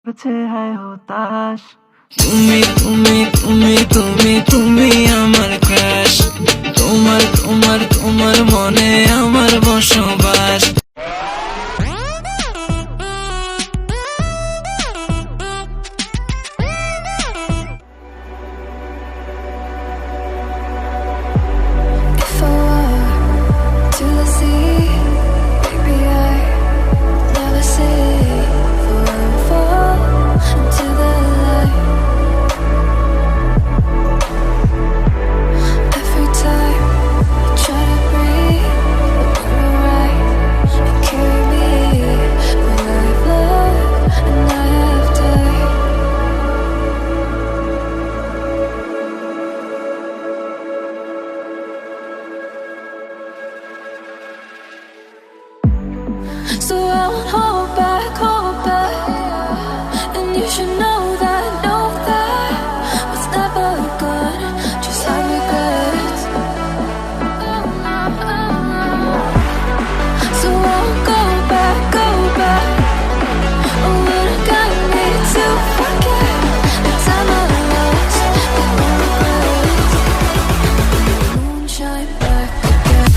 আছে হায় হতাশ। তুমি তুমি তুমি তুমি তুমি আমার ক্রাশ, তোমার তোমার তোমার মনে আমার বসবাস। So I won't hold back, and you should know that what's never good, just like regrets. So I won't go back, oh, but it got me to forget the time I lost, the regrets. Moonshine back again.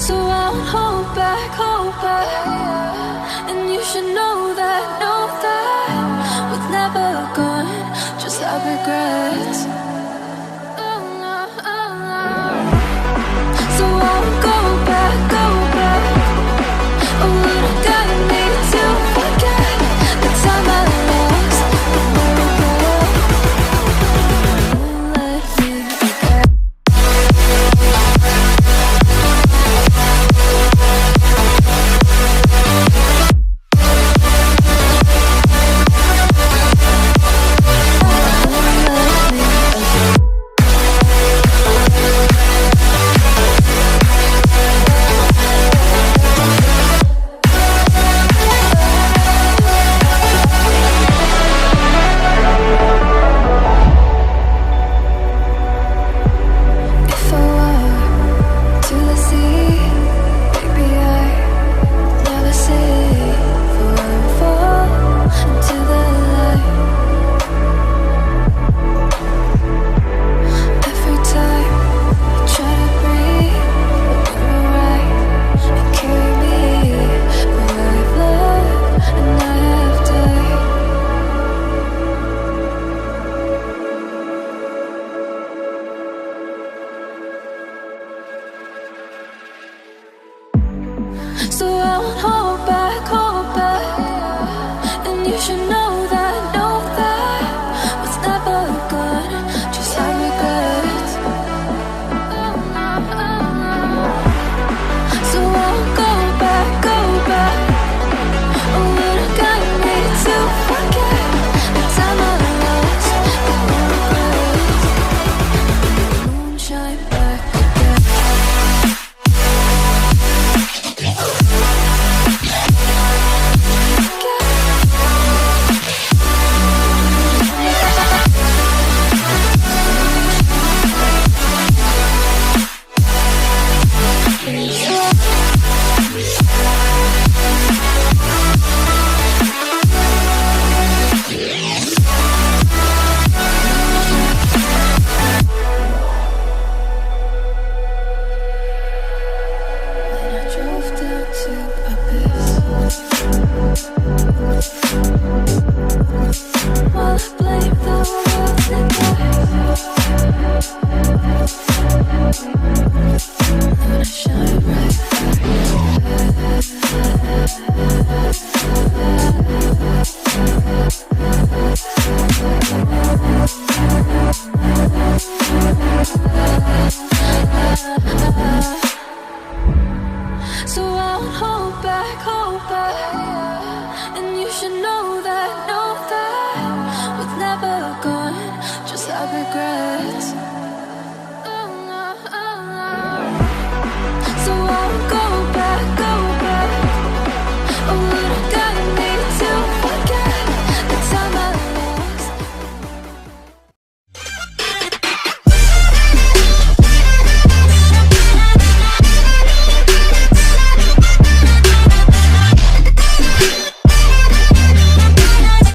So I won't hold back, and you should know that what's never gone, just like regrets. So I won't go back, oh, but it got me to forget the time I lost, the regret. Won't let me forget. should know